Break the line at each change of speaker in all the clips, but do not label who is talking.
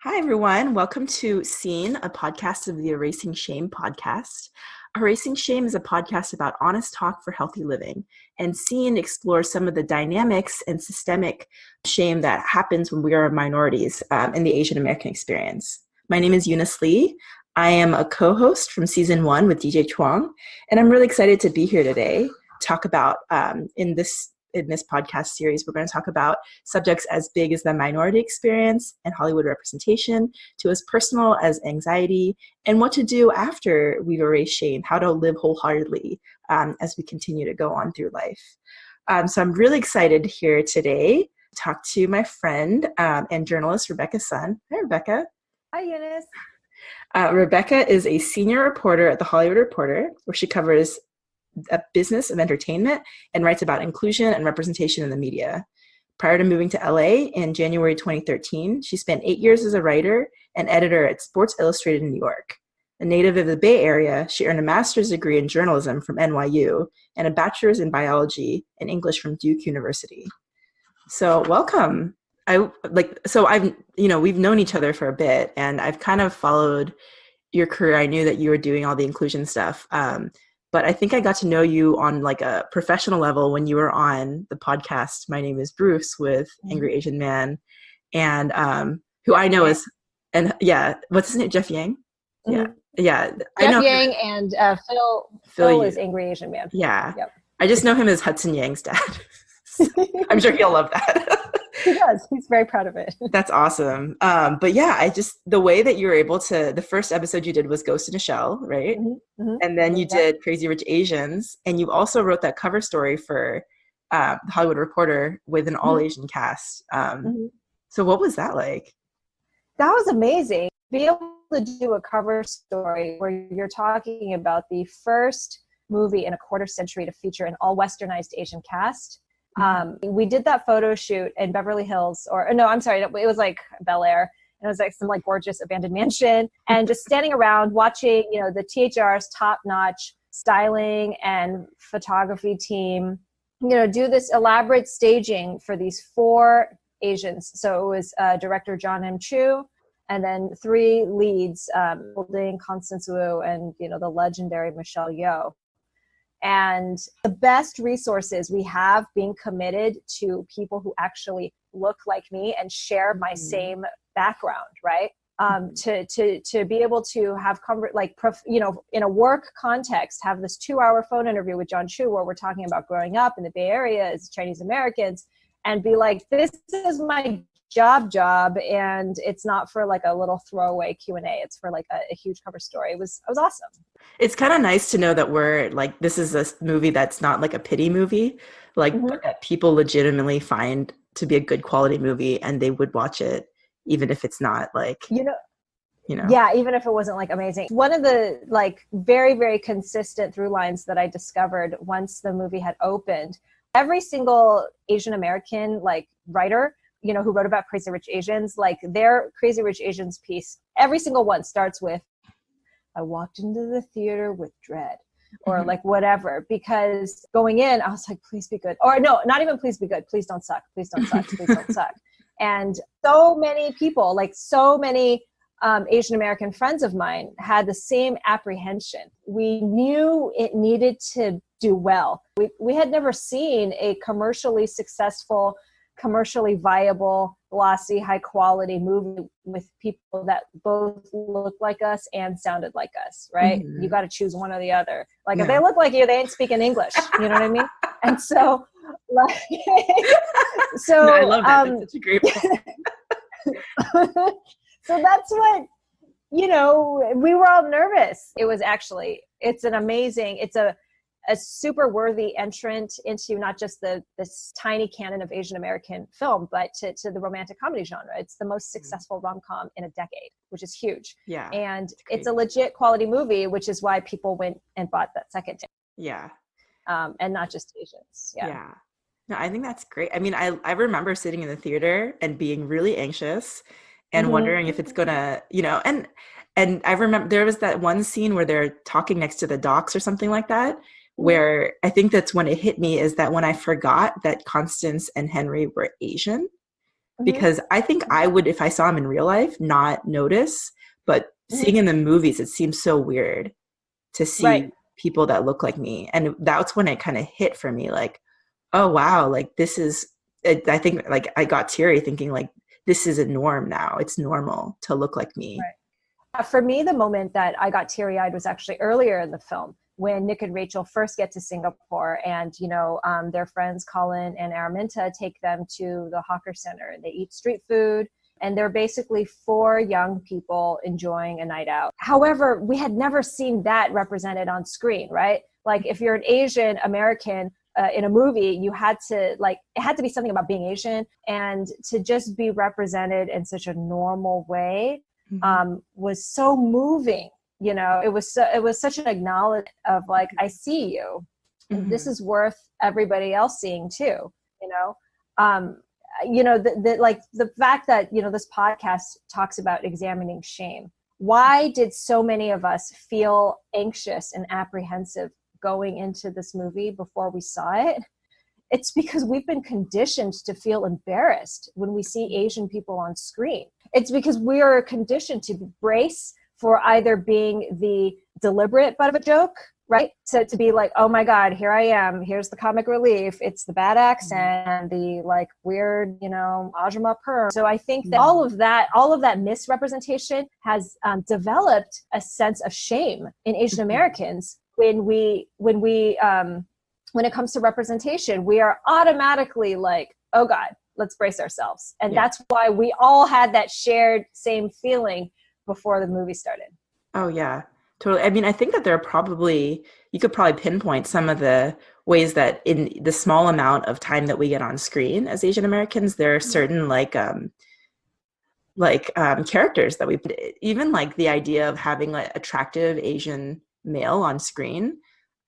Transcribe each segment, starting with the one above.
Hi, everyone. Welcome to Scene, a podcast of the Erasing Shame podcast. Erasing Shame is a podcast about honest talk for healthy living, and Scene explores some of the dynamics and systemic shame that happens when we are minorities in the Asian American experience. My name is Eunice Lee. I am a co-host from season 1 with DJ Chuang, and I'm really excited to be here today to talk about in this podcast series, we're going to talk about subjects as big as the minority experience and Hollywood representation, to as personal as anxiety, and what to do after we've erased shame, how to live wholeheartedly as we continue to go on through life. So I'm really excited here today to talk to my friend and journalist, Rebecca Sun. Hi, Rebecca.
Hi, Eunice.
Rebecca is a senior reporter at The Hollywood Reporter, where she covers a business of entertainment and writes about inclusion and representation in the media. Prior to moving to LA in January 2013, she spent 8 years as a writer and editor at Sports Illustrated in New York. A native of the Bay Area, she earned a master's degree in journalism from NYU and a bachelor's in biology and English from Duke University. So welcome. We've known each other for a bit, and I've kind of followed your career. I knew that you were doing all the inclusion stuff. But I think I got to know you on like a professional level when you were on the podcast My Name is Bruce with Angry Asian Man, and who I know is, and yeah, what's his name? Jeff Yang?
Mm-hmm.
Yeah.
Jeff Yang and Phil is Angry Asian Man.
Yeah.
Yep.
I just know him as Hudson Yang's dad. I'm sure he'll love that.
He does. He's very proud of it.
That's awesome. But yeah, the way that you were able to, the first episode you did was Ghost in a Shell, right?
Mm-hmm. Mm-hmm.
And then you did Crazy Rich Asians, and you also wrote that cover story for The Hollywood Reporter with an all-Asian cast. So what was that like?
That was amazing. Be able to do a cover story where you're talking about the first movie in a quarter century to feature an all-Westernized Asian cast. We did that photo shoot in Beverly Hills, it was like Bel Air, and it was like some like gorgeous abandoned mansion, and just standing around watching, the THR's top-notch styling and photography team, do this elaborate staging for these 4 Asians. So it was director John M. Chu, and then 3 leads, Holding, Constance Wu, and the legendary Michelle Yeoh. And the best resources we have being committed to people who actually look like me and share my same background, right? To be able to have in a work context, have this 2-hour phone interview with John Chu where we're talking about growing up in the Bay Area as Chinese Americans, and be like, this is my job, and it's not for like a little throwaway Q&A. It's for like a huge cover story. It was awesome.
It's kind of nice to know that we're like, this is a movie that's not like a pity movie, but that people legitimately find to be a good quality movie, and they would watch it even if it's not like,
yeah, even if it wasn't like amazing. One of the like very, very consistent through lines that I discovered once the movie had opened, every single Asian American like writer, who wrote about Crazy Rich Asians, like their Crazy Rich Asians piece, every single one starts with, I walked into the theater with dread, or like whatever, because going in, I was like, please be good. Or no, not even please be good. Please don't suck. Please don't suck. Please don't suck. And so many people, like so many Asian American friends of mine had the same apprehension. We knew it needed to do well. We had never seen a commercially successful, commercially viable, glossy, high quality movie with people that both look like us and sounded like us, right? You got to choose one or the other. Like if they look like you, they ain't speaking English. You know what I mean? And so, like,
no, I love that. That's such a great point.
So that's what, we were all nervous. It's a super worthy entrant into not just this tiny canon of Asian American film, but to the romantic comedy genre. It's the most successful rom-com in a decade, which is huge.
Yeah.
And it's a legit quality movie, which is why people went and bought that second ticket.
Yeah.
And not just Asians. Yeah.
No, I think that's great. I mean, I remember sitting in the theater and being really anxious and wondering if it's gonna, and I remember there was that one scene where they're talking next to the docks or something like that, where I think that's when it hit me, is that when I forgot that Constance and Henry were Asian, because I think I would, if I saw him in real life, not notice, but seeing
Mhm.
in the movies, it seems so weird to
Right.
see people that look like me. And that's when it kind of hit for me, like, oh wow, like this is, I think like I got teary thinking like, this is a norm now. It's normal to look like me.
Right. For me, the moment that I got teary-eyed was actually earlier in the film when Nick and Rachel first get to Singapore, and their friends Colin and Araminta take them to the hawker center, and they eat street food, and they're basically four young people enjoying a night out. However, we had never seen that represented on screen, right? Like if you're an Asian American in a movie, you had to it had to be something about being Asian, and to just be represented in such a normal way was so moving. It was such an acknowledgement of like, I see you, and this is worth everybody else seeing too. Um, the fact that this podcast talks about examining shame. Why did so many of us feel anxious and apprehensive going into this movie before we saw it? It's because we've been conditioned to feel embarrassed when we see Asian people on screen. It's because we are conditioned to brace for either being the deliberate butt of a joke, right? So to be like, oh my God, here I am. Here's the comic relief. It's the bad accent and the like weird, ajuma perm. So I think that all of that misrepresentation has developed a sense of shame in Asian Americans when it comes to representation. We are automatically like, oh God, let's brace ourselves. And that's why we all had that shared same feeling before the movie started.
Oh yeah, totally. I mean, I think that you could probably pinpoint some of the ways that in the small amount of time that we get on screen as Asian Americans, there are certain characters that even like the idea of having like attractive Asian male on screen.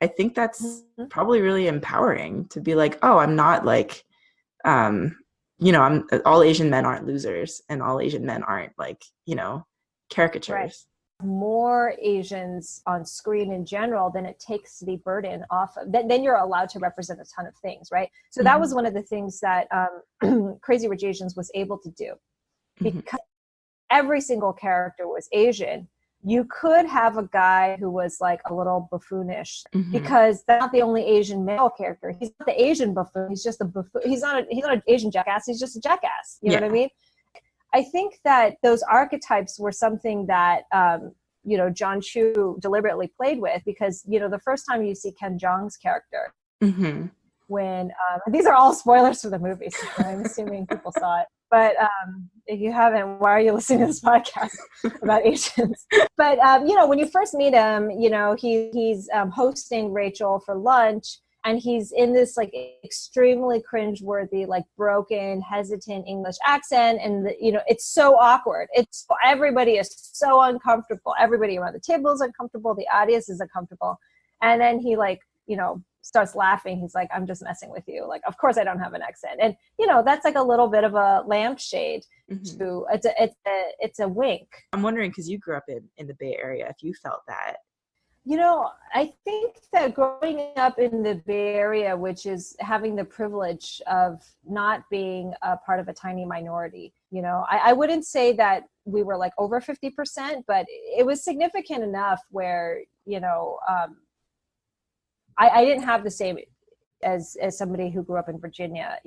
I think that's probably really empowering to be like, oh, I'm not like, all Asian men aren't losers, and all Asian men aren't like, caricatures.
Right. More Asians on screen in general, then it takes the burden off of, then you're allowed to represent a ton of things, right? So that was one of the things that Crazy Rich Asians was able to do. Because every single character was Asian, you could have a guy who was like a little buffoonish because that's not the only Asian male character. He's not the Asian buffoon. He's just a buffoon. He's not an Asian jackass. He's just a jackass. You know what I mean? I think that those archetypes were something that, John Chu deliberately played with, because, the first time you see Ken Jeong's character, when these are all spoilers for the movie, so I'm assuming people saw it. But if you haven't, why are you listening to this podcast about Asians? But, when you first meet him, he's hosting Rachel for lunch, and he's in this like extremely cringeworthy, like broken, hesitant English accent. And, it's so awkward. Everybody is so uncomfortable. Everybody around the table is uncomfortable. The audience is uncomfortable. And then he starts laughing. He's like, I'm just messing with you. Like, of course I don't have an accent. And, that's like a little bit of a lampshade to, it's a wink.
I'm wondering, because you grew up in the Bay Area, if you felt that.
I think that growing up in the Bay Area, which is having the privilege of not being a part of a tiny minority, I wouldn't say that we were like over 50%, but it was significant enough where, I didn't have the same as somebody who grew up in Virginia,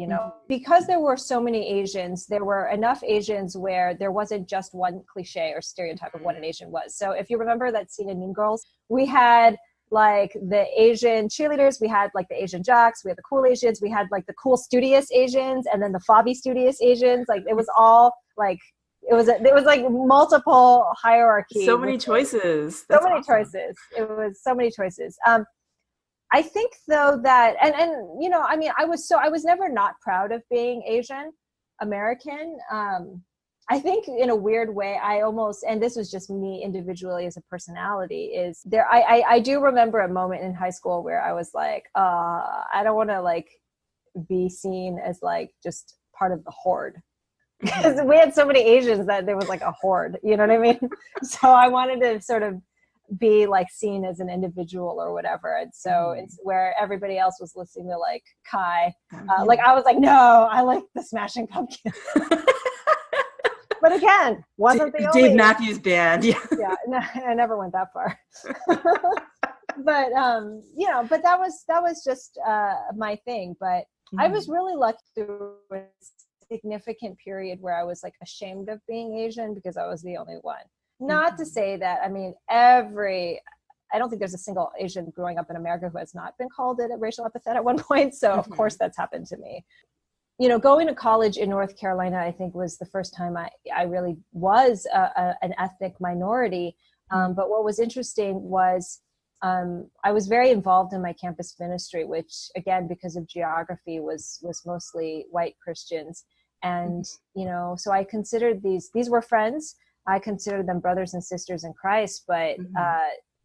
because there were so many Asians, there were enough Asians where there wasn't just one cliche or stereotype of what an Asian was. So if you remember that scene in Mean Girls, we had like the Asian cheerleaders, we had like the Asian jocks, we had the cool Asians, we had like the cool studious Asians, and then the fobby studious Asians. Like it was all like, it was like multiple hierarchy.
So many choices.
So many choices. It was so many choices. I think though that, and I was never not proud of being Asian American. I think in a weird way, and this was just me individually as a personality, is there, I do remember a moment in high school where I was like, I don't want to like be seen as like just part of the horde. Because we had so many Asians that there was like a horde, you know what I mean? So I wanted to sort of be like seen as an individual or whatever. And so it's where everybody else was listening to like Kai. Like I was like, no, I like the Smashing Pumpkins. But again, wasn't the only
Dave Matthews Band. Yeah.
Yeah, no, I never went that far. But you know, but that was just my thing. But I was really lucky through a significant period where I was like ashamed of being Asian because I was the only one. Not to say that, I mean, I don't think there's a single Asian growing up in America who has not been called a racial epithet at one point. So of course that's happened to me. You know, going to college in North Carolina, I think was the first time I really was an ethnic minority. But what was interesting was I was very involved in my campus ministry, which again, because of geography was mostly white Christians. And, you know, so I considered these were friends. I considered them brothers and sisters in Christ, but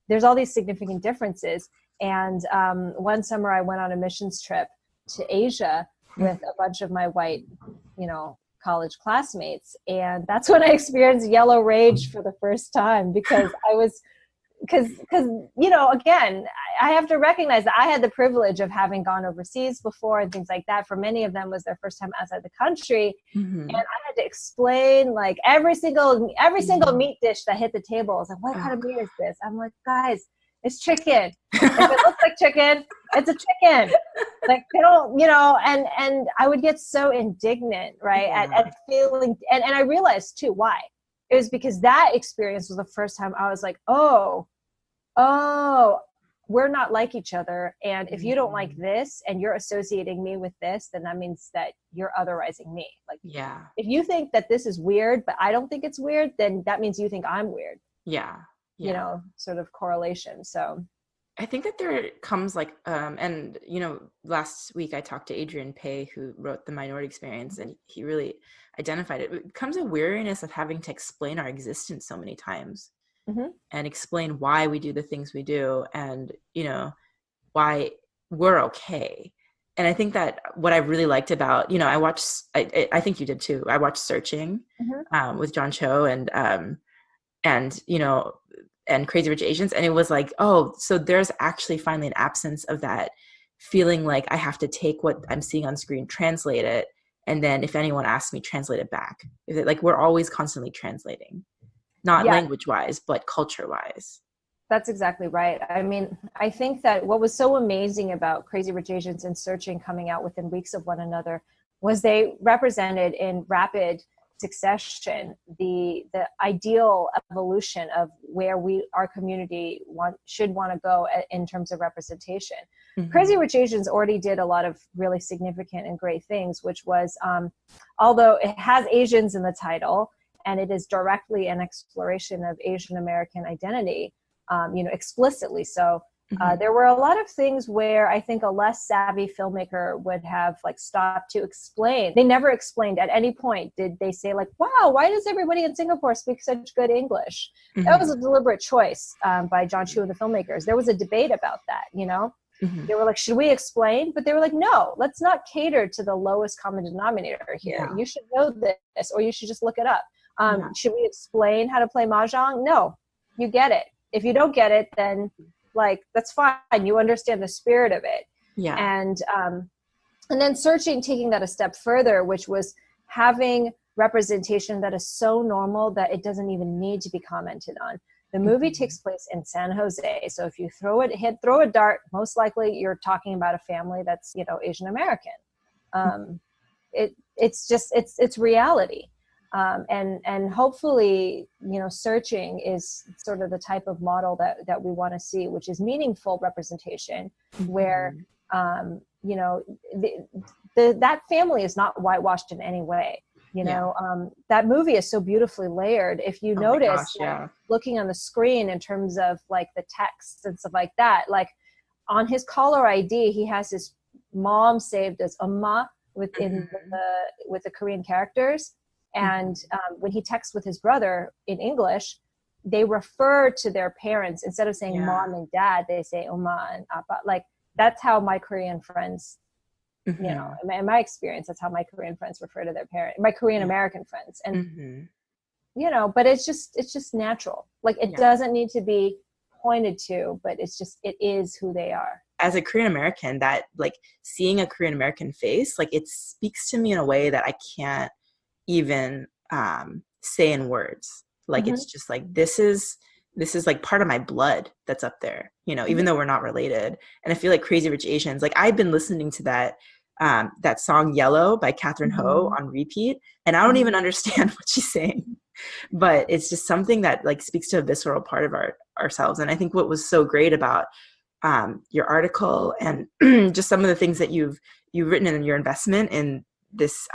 there's all these significant differences. And one summer I went on a missions trip to Asia with a bunch of my white, you know, college classmates. And that's when I experienced yellow rage for the first time because you know, again, I have to recognize that I had the privilege of having gone overseas before and things like that. For many of them was their first time outside the country. And I had to explain like every single meat dish that hit the table. I was like, what kind of meat is this? I'm like, guys, it's chicken. If it looks like chicken, it's a chicken. Like they don't, you know, and I would get so indignant, right? At feeling, and I realized too, why. It was because that experience was the first time I was like, oh, we're not like each other. And if you don't like this and you're associating me with this, then that means that you're otherizing me. Like, if you think that this is weird, but I don't think it's weird, then that means you think I'm weird. You know, sort of correlation. So
I think that there comes like, and, you know, last week I talked to Adrian Pay, who wrote The Minority Experience, and he really identified it. It becomes a weariness of having to explain our existence so many times and explain why we do the things we do and, you know, why we're okay. And I think that what I really liked about, you know, I think you did too. I watched Searching with John Cho and, you know, and Crazy Rich Asians. And it was like, oh, so there's actually finally an absence of that feeling like I have to take what I'm seeing on screen, translate it. And then if anyone asks me, translate it back. Is it like we're always constantly translating, not language wise, but culture wise.
That's exactly right. I mean, I think that what was so amazing about Crazy Rich Asians and Searching coming out within weeks of one another was they represented in rapid succession the ideal evolution of where our community should want to go in terms of representation. Crazy Rich Asians already did a lot of really significant and great things, which was although it has Asians in the title and it is directly an exploration of Asian American identity, you know, explicitly so. There were a lot of things where I think a less savvy filmmaker would have like stopped to explain. They never explained at any point. Did they say like, wow, why does everybody in Singapore speak such good English? That was a deliberate choice by John Chu and the filmmakers. There was a debate about that, you know? They were like, should we explain? But they were like, no, let's not cater to the lowest common denominator here. You should know this, or you should just look it up. Should we explain how to play Mahjong? No, you get it. If you don't get it, then like, that's fine. You understand the spirit of it. And then Searching, taking that a step further, which was having representation that is so normal that it doesn't even need to be commented on. The movie takes place in San Jose. So if you throw a dart, most likely you're talking about a family that's, you know, Asian American. It's reality. And hopefully, you know, Searching is sort of the type of model that we want to see, which is meaningful representation where, you know, that family is not whitewashed in any way. You know, that movie is so beautifully layered. If you notice, looking on the screen in terms of like the text and stuff like that, like on his caller ID, he has his mom saved as Amma with the Korean characters. And when he texts with his brother in English, they refer to their parents. Instead of saying mom and dad, they say Oma and Appa. Like, that's how my Korean friends, you know, in my experience, that's how my Korean friends refer to their parents, my Korean American friends. And, you know, but it's just natural. Like, it doesn't need to be pointed to, but it is who they are.
As a Korean American, that like seeing a Korean American face, like it speaks to me in a way that I can't even say in words. Like it's just like this is like part of my blood that's up there, you know, even though we're not related. And I feel like Crazy Rich Asians, like I've been listening to that song Yellow by Catherine Ho on repeat, and I don't even understand what she's saying, but it's just something that like speaks to a visceral part of ourselves. And I think what was so great about your article and just some of the things that you've written in your investment in this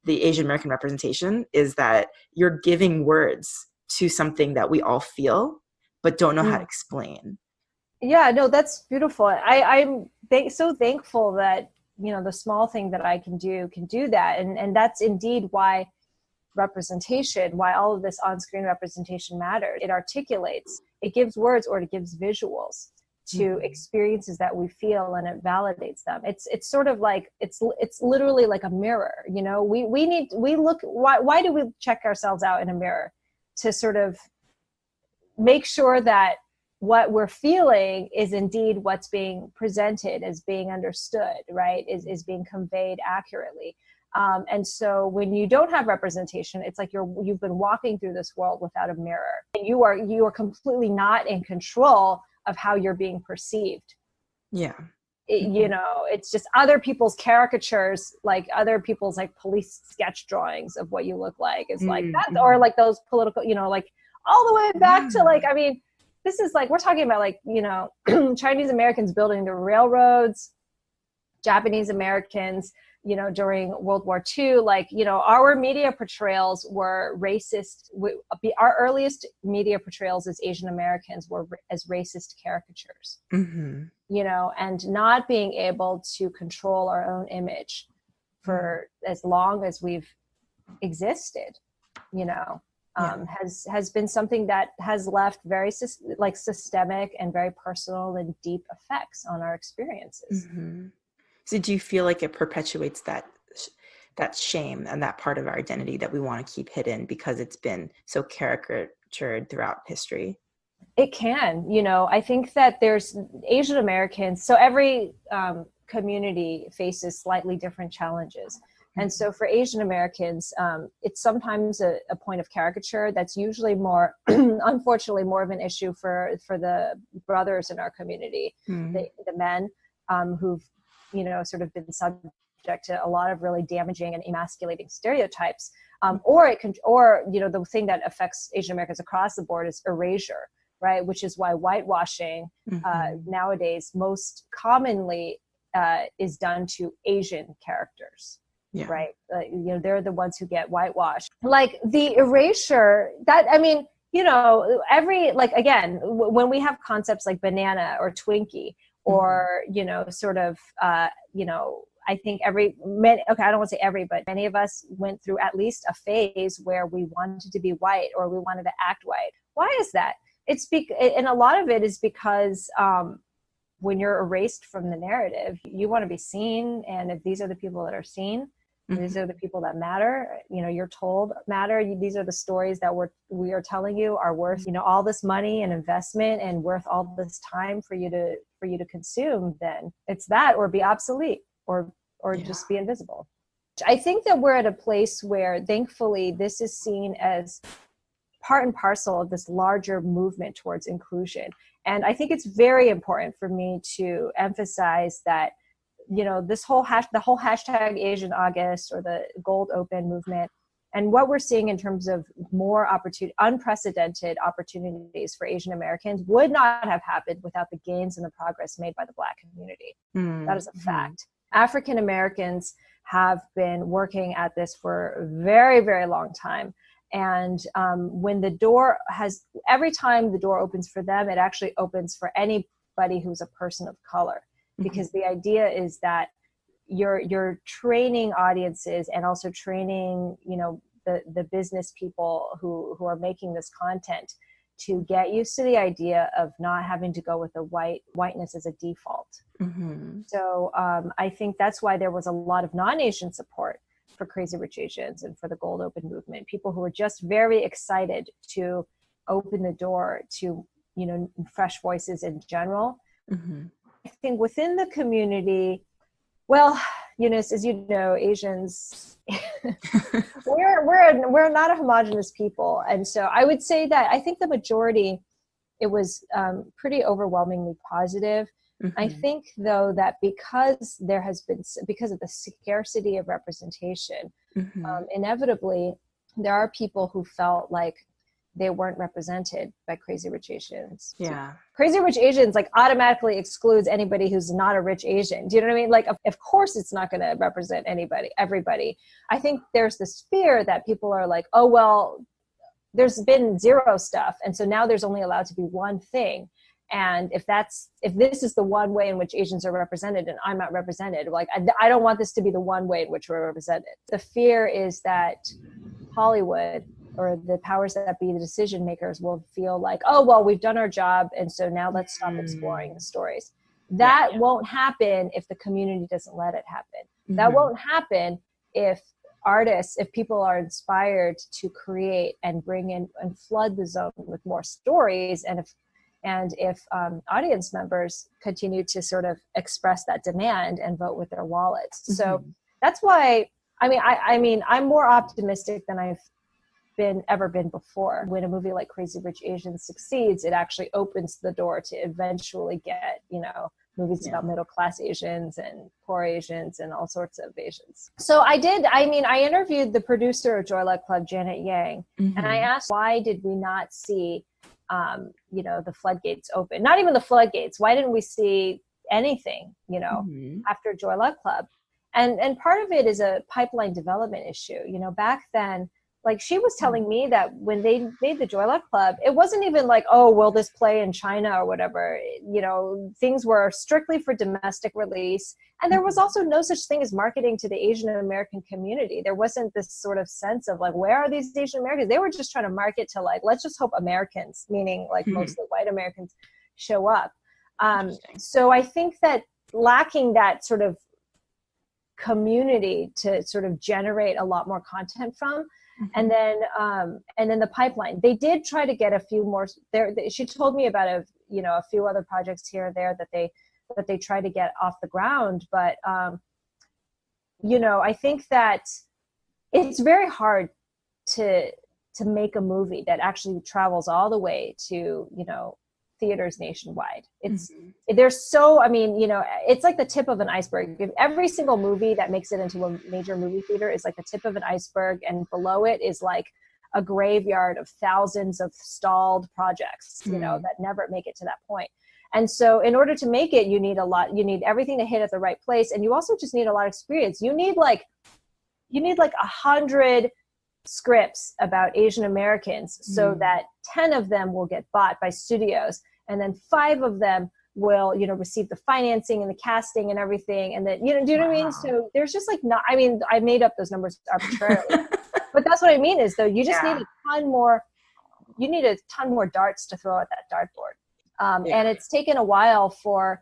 the Asian American representation is that you're giving words to something that we all feel but don't know how to explain.
Yeah, no, that's beautiful. I'm so thankful that, you know, the small thing that I can do that. And that's indeed why representation, why all of this on-screen representation matters. It articulates, it gives words, or it gives visuals to experiences that we feel, and it validates them. It's sort of like, it's literally like a mirror, you know. Why do we check ourselves out in a mirror? To sort of make sure that what we're feeling is indeed what's being presented as being understood, right? Is being conveyed accurately. And so when you don't have representation, it's like you've been walking through this world without a mirror, and you are completely not in control of how you're being perceived.
Yeah.
You know, it's just other people's caricatures, like other people's like police sketch drawings of what you look like is like that, or like those political, you know, like all the way back to like, I mean, this is like, we're talking about like, you know, Chinese Americans building the railroads, Japanese Americans, you know, during World War II, like, you know, our media portrayals were racist. Our earliest media portrayals as Asian Americans were as racist caricatures, you know, and not being able to control our own image for as long as we've existed, you know, has been something that has left very systemic and very personal and deep effects on our experiences.
So do you feel like it perpetuates that shame and that part of our identity that we want to keep hidden because it's been so caricatured throughout history?
It can, you know, I think that there's Asian Americans, so every community faces slightly different challenges. And so for Asian Americans, it's sometimes a point of caricature that's usually more, unfortunately, more of an issue for the brothers in our community, the men who've, you know, sort of been subject to a lot of really damaging and emasculating stereotypes. Or you know, the thing that affects Asian Americans across the board is erasure, right? Which is why whitewashing nowadays most commonly is done to Asian characters. Yeah. Right. You know, they're the ones who get whitewashed. Like the erasure that, I mean, you know, again, when we have concepts like banana or Twinkie or, you know, sort of, you know, I think I don't want to say every, but many of us went through at least a phase where we wanted to be white or we wanted to act white. Why is that? And a lot of it is because, when you're erased from the narrative, you want to be seen. And if these are the people that are seen, these are the people that matter, you know, you're told matter. These are the stories that we are telling you are worth, you know, all this money and investment and worth all this time for you to consume. Then it's that, or be obsolete, or just be invisible. I think that we're at a place where thankfully this is seen as part and parcel of this larger movement towards inclusion. And I think it's very important for me to emphasize that, you know, the whole hashtag Asian August or the Gold Open movement, and what we're seeing in terms of more unprecedented opportunities for Asian Americans would not have happened without the gains and the progress made by the Black community. That is a fact. African Americans have been working at this for a very, very long time. And every time the door opens for them, it actually opens for anybody who's a person of color. Because the idea is that you're training audiences and also training, you know, the business people who are making this content to get used to the idea of not having to go with the whiteness as a default. So I think that's why there was a lot of non-Asian support for Crazy Rich Asians and for the Gold Open movement. People who were just very excited to open the door to fresh voices in general.
Mm-hmm.
I think within the community, well, Eunice, as you know, Asians, we're not a homogenous people. And so I would say that I think the majority, it was pretty overwhelmingly positive.
Mm-hmm.
I think, though, that because of the scarcity of representation,
Mm-hmm.
inevitably, there are people who felt like they weren't represented by Crazy Rich Asians.
Yeah.
Crazy Rich Asians like automatically excludes anybody who's not a rich Asian. Do you know what I mean? Like, of course it's not going to represent everybody. I think there's this fear that people are like, oh, well, there's been zero stuff. And so now there's only allowed to be one thing. And if this is the one way in which Asians are represented and I'm not represented, like, I don't want this to be the one way in which we're represented. The fear is that Hollywood or the powers that be, the decision makers, will feel like, oh, well, we've done our job, and so now let's stop exploring the stories. That won't happen if the community doesn't let it happen. Mm-hmm. That won't happen if people are inspired to create and bring in and flood the zone with more stories, and if audience members continue to sort of express that demand and vote with their wallets. Mm-hmm. So that's why, I mean, I'm more optimistic than I've ever been before. When a movie like Crazy Rich Asians succeeds, it actually opens the door to eventually get, movies about middle-class Asians and poor Asians and all sorts of Asians. So I interviewed the producer of Joy Luck Club, Janet Yang, mm-hmm. and I asked, why did we not see, the floodgates open? Not even the floodgates. Why didn't we see anything, mm-hmm. after Joy Luck Club? And part of it is a pipeline development issue. Back then, like, she was telling me that when they made the Joy Luck Club, it wasn't even like, oh, will this play in China or whatever? Things were strictly for domestic release. And there was also no such thing as marketing to the Asian American community. There wasn't this sort of sense of like, where are these Asian Americans? They were just trying to market to like, let's just hope Americans, meaning like mostly white Americans, show up. So I think that lacking that sort of community to sort of generate a lot more content from, and then the pipeline. They did try to get a few more. She told me about a few other projects here or there that they tried to get off the ground. But I think that it's very hard to make a movie that actually travels all the way to theaters nationwide. It's like the tip of an iceberg. If every single movie that makes it into a major movie theater is like the tip of an iceberg, and below it is like a graveyard of thousands of stalled projects, that never make it to that point. And so in order to make it, you need everything to hit at the right place. And you also just need a lot of experience. You need like 100 scripts about Asian Americans so that 10 of them will get bought by studios, and then 5 of them will, receive the financing and the casting and everything. And then, do you know what I mean? So there's just like I made up those numbers arbitrarily, but that's what I mean is, though, you just need a ton more darts to throw at that dartboard. And it's taken a while for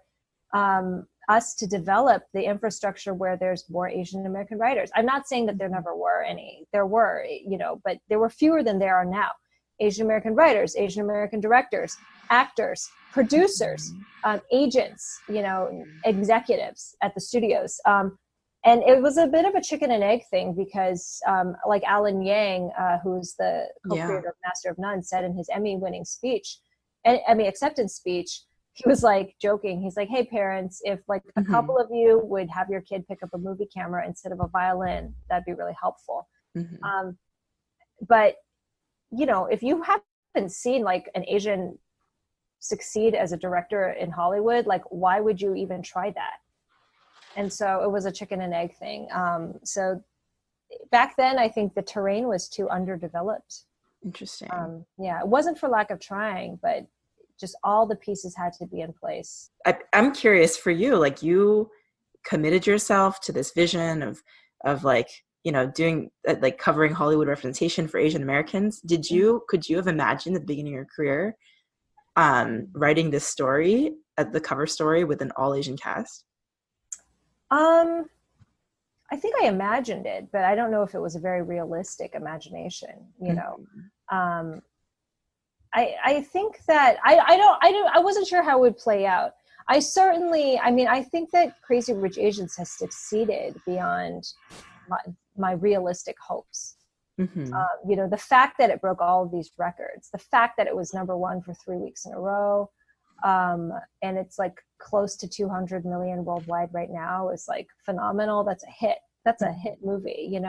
us to develop the infrastructure where there's more Asian American writers. I'm not saying that there never were any. There were, but there were fewer than there are now. Asian American writers, Asian American directors, actors, producers, agents, executives at the studios. And it was a bit of a chicken and egg thing because like Alan Yang, who's the co-creator of Master of None, said in his Emmy-winning speech, Emmy acceptance speech, he was like joking. He's like, hey, parents, if like a couple of you would have your kid pick up a movie camera instead of a violin, that'd be really helpful. But, if you haven't seen like an Asian succeed as a director in Hollywood, like, why would you even try that? And so it was a chicken and egg thing. So back then, I think the terrain was too underdeveloped.
Interesting.
It wasn't for lack of trying, but just all the pieces had to be in place.
I'm curious for you, like, you committed yourself to this vision of like, doing like covering Hollywood representation for Asian Americans. Could you have imagined at the beginning of your career writing this story, the cover story with an all Asian cast?
I think I imagined it, but I don't know if it was a very realistic imagination, I think that I wasn't sure how it would play out. I think that Crazy Rich Asians has succeeded beyond my realistic hopes.
Mm-hmm.
The fact that it broke all of these records, the fact that it was number one for 3 weeks in a row, and it's like close to 200 million worldwide right now is like phenomenal. That's a hit. That's a hit movie,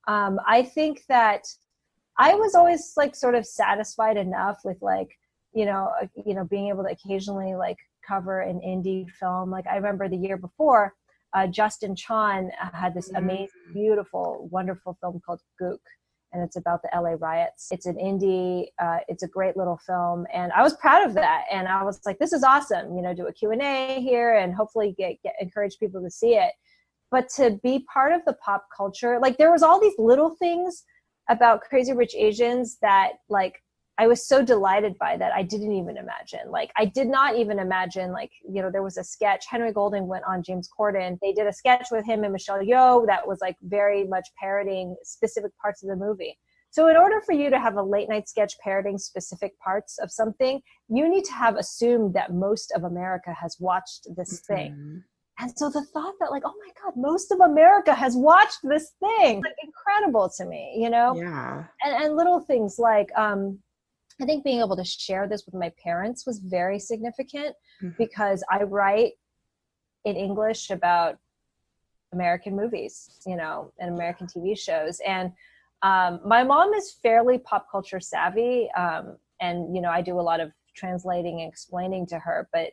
I think that I was always like sort of satisfied enough with like, being able to occasionally like cover an indie film. Like I remember the year before, Justin Chon had this amazing, beautiful, wonderful film called Gook, and it's about the LA riots. It's an indie, it's a great little film, and I was proud of that. And I was like, this is awesome, do a Q&A here and hopefully encourage people to see it. But to be part of the pop culture, like there was all these little things about Crazy Rich Asians that like I was so delighted by that I didn't even imagine. Like I did not even imagine, like, there was a sketch. Henry Golding went on James Corden. They did a sketch with him and Michelle Yeoh that was like very much parodying specific parts of the movie. So in order for you to have a late night sketch parodying specific parts of something, you need to have assumed that most of America has watched this thing. And so the thought that like, oh my God, most of America has watched this thing, like incredible to me,
Yeah.
And little things like, I think being able to share this with my parents was very significant because I write in English about American movies, and American TV shows. And my mom is fairly pop culture savvy. And, I do a lot of translating and explaining to her, but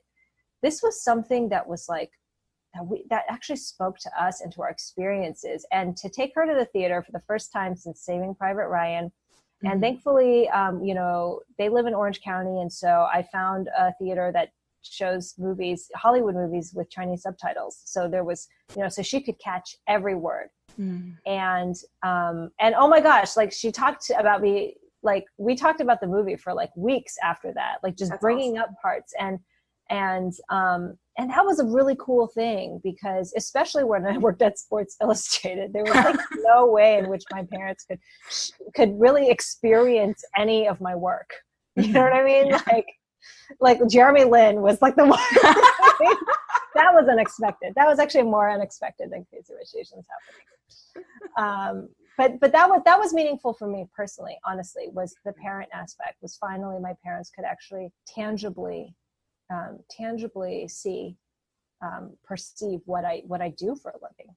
this was something that was like, that actually spoke to us and to our experiences. And to take her to the theater for the first time since Saving Private Ryan. And thankfully, they live in Orange County. And so I found a theater that shows movies, Hollywood movies with Chinese subtitles. So there was, so she could catch every word. And oh my gosh, like she talked about me, like we talked about the movie for like weeks after that, like just bringing up parts. And that was a really cool thing because especially when I worked at Sports Illustrated, there was like no way in which my parents could really experience any of my work. You know what I mean? Yeah. Like Jeremy Lin was like the one. That was unexpected. That was actually more unexpected than Crazy Rich Asians happening. But that was meaningful for me personally, honestly, was the parent aspect, was finally my parents could actually tangibly see, perceive what I do for a living.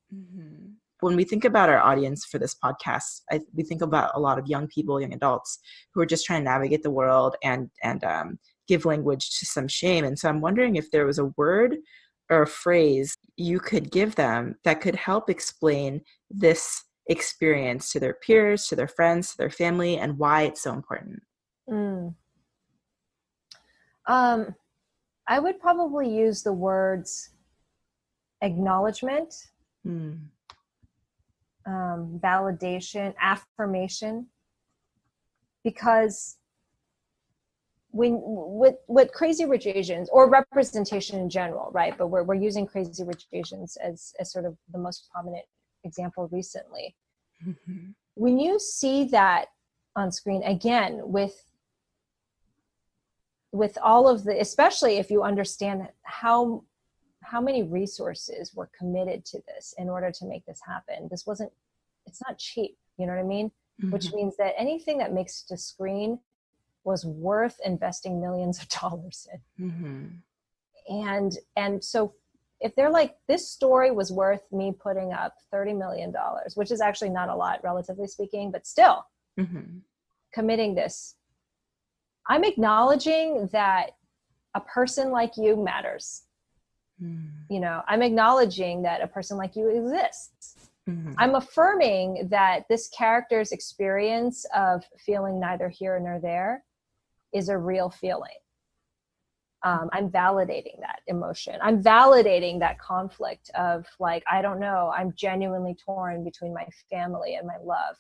When we think about our audience for this podcast, we think about a lot of young people, young adults who are just trying to navigate the world and give language to some shame. And so I'm wondering if there was a word or a phrase you could give them that could help explain this experience to their peers, to their friends, to their family, and why it's so important.
I would probably use the words acknowledgement, validation, affirmation, because with Crazy Rich Asians, or representation in general, right? But we're using Crazy Rich Asians as sort of the most prominent example recently. When you see that on screen, again, with all of the, especially if you understand how many resources were committed to this in order to make this happen. It's not cheap, you know what I mean? Which means that anything that makes it to screen was worth investing millions of dollars in. And so if they're like, this story was worth me putting up $30 million, which is actually not a lot, relatively speaking, but still committing this, I'm acknowledging that a person like you matters. I'm acknowledging that a person like you exists. I'm affirming that this character's experience of feeling neither here nor there is a real feeling. I'm validating that emotion. I'm validating that conflict of like, I don't know, I'm genuinely torn between my family and my love.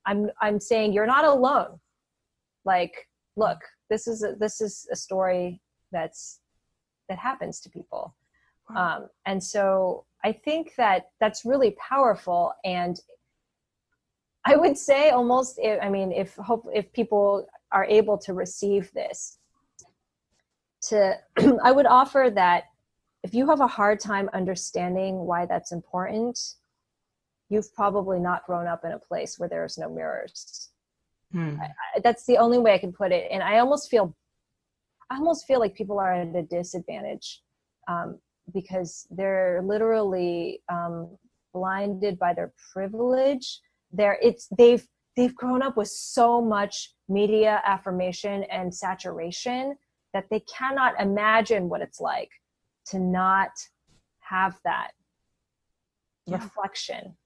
I'm saying you're not alone. Like, look, this is a story that happens to people. And so I think that that's really powerful. And I would say almost, if people are able to receive this, I would offer that if you have a hard time understanding why that's important, you've probably not grown up in a place where there's no mirrors. That's the only way I can put it. And I almost feel like people are at a disadvantage because they're literally blinded by their privilege. They've grown up with so much media affirmation and saturation that they cannot imagine what it's like to not have that reflection,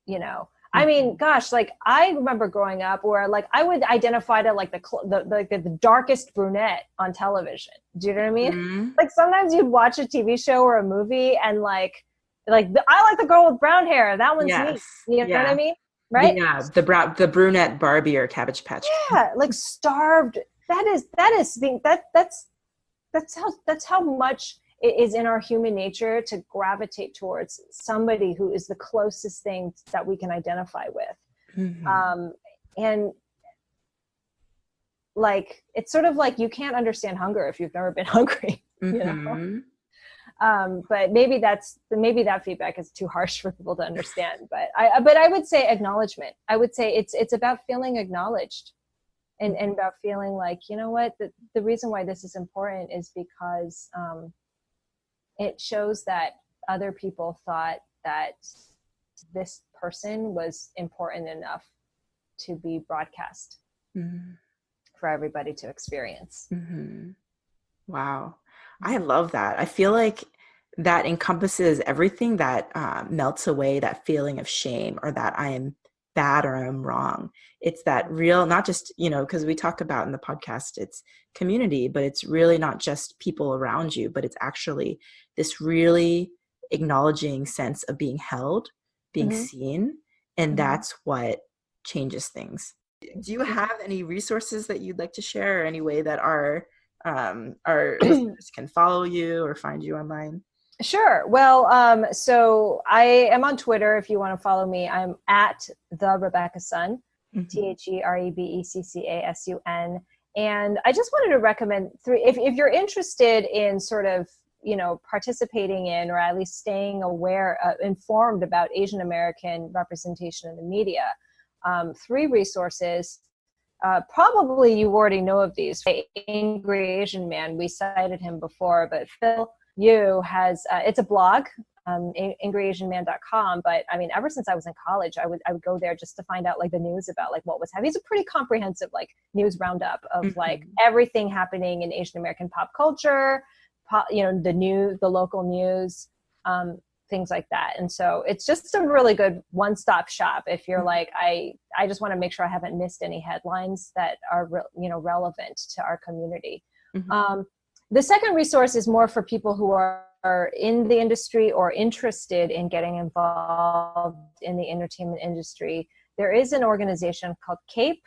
you know. I mean, gosh, like I remember growing up where like I would identify to like the darkest brunette on television. Do you know what I mean? Like sometimes you'd watch a TV show or a movie and like I like the girl with brown hair. That one's me. You know what I mean? Right?
Yeah, the brunette Barbie or Cabbage Patch.
Yeah, like starved. That's how much it is in our human nature to gravitate towards somebody who is the closest thing that we can identify with. And like, it's sort of like you can't understand hunger if you've never been hungry, you know? But maybe that feedback is too harsh for people to understand. But I would say acknowledgement. I would say it's about feeling acknowledged and about feeling like, you know what, the reason why this is important is because it shows that other people thought that this person was important enough to be broadcast for everybody to experience.
Wow. I love that. I feel like that encompasses everything that melts away that feeling of shame or that I am bad or I'm wrong. It's that real, not just, you know, because we talk about in the podcast, it's community, but it's really not just people around you, but it's actually this really acknowledging sense of being held, being seen. And that's what changes things. Do you have any resources that you'd like to share or any way that our listeners can follow you or find you online?
Sure. Well, so I am on Twitter. If you want to follow me, I'm at the Rebecca Sun, TheRebeccaSun. And I just wanted to recommend three, if you're interested in sort of, you know, participating in, or at least staying aware, informed about Asian American representation in the media, three resources. Probably you already know of these. Angry Asian Man, we cited him before, but Phil Yu has, it's a blog, angryasianman.com. But I mean, ever since I was in college, I would go there just to find out like the news about like what was happening. He's a pretty comprehensive like news roundup of like everything happening in Asian American pop culture, you know, the local news, things like that. And so it's just a really good one-stop shop if you're like, I just want to make sure I haven't missed any headlines that are relevant to our community. The second resource is more for people who are in the industry or interested in getting involved in the entertainment industry. There is an organization called CAPE,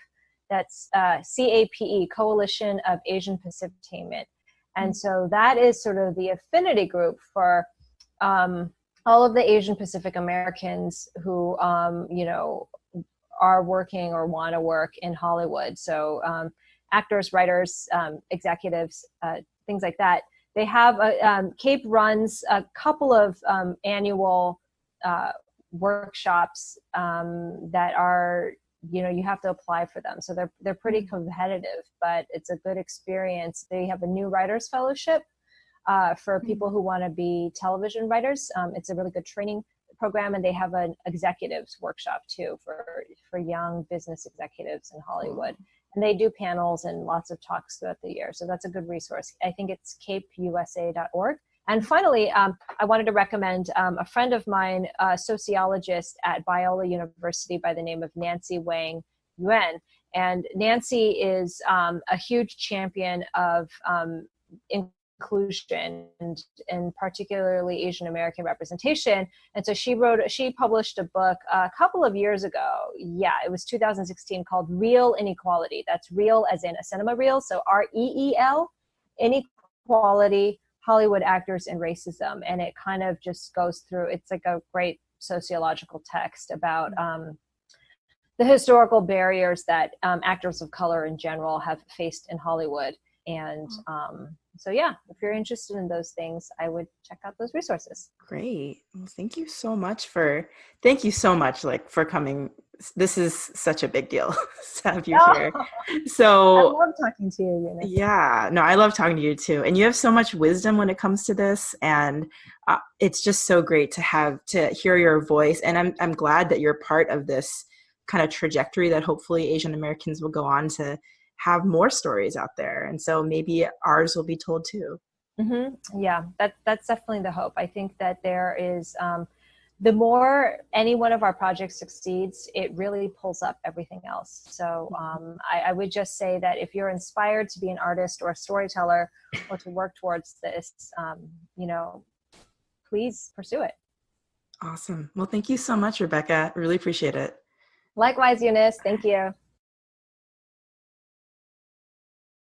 that's CAPE, Coalition of Asian Pacific Entertainment. And so that is sort of the affinity group for all of the Asian Pacific Americans who, you know, are working or want to work in Hollywood. So actors, writers, executives, things like that. They have CAPE runs a couple of annual workshops that are, you know, you have to apply for them. So they're pretty competitive, but it's a good experience. They have a new writers fellowship for people who want to be television writers. It's a really good training program, and they have an executives workshop too for young business executives in Hollywood. And they do panels and lots of talks throughout the year. So that's a good resource. I think it's capeusa.org. And finally, I wanted to recommend a friend of mine, a sociologist at Biola University by the name of Nancy Wang Yuan. And Nancy is a huge champion of inclusion and particularly Asian American representation. And so she published a book a couple of years ago. Yeah, it was 2016, called Real Inequality. That's real as in a cinema reel. So REEL, Inequality, Hollywood Actors and Racism. And it kind of just goes through, it's like a great sociological text about the historical barriers that actors of color in general have faced in Hollywood. And so, yeah, if you're interested in those things, I would check out those resources.
Great. Well, thank you so much like for coming. This is such a big deal to have you here.
Oh, I
So
love talking to you, Eunice.
yeah, no, I love talking to you too. And you have so much wisdom when it comes to this. And it's just so great to hear your voice. And I'm glad that you're part of this kind of trajectory that hopefully Asian Americans will go on to have more stories out there. And so maybe ours will be told too.
Mm-hmm. Yeah, that's definitely the hope. I think that there is, the more any one of our projects succeeds, it really pulls up everything else. So I would just say that if you're inspired to be an artist or a storyteller or to work towards this, please pursue it.
Awesome. Well, thank you so much, Rebecca. Really appreciate it.
Likewise, Eunice. Thank you.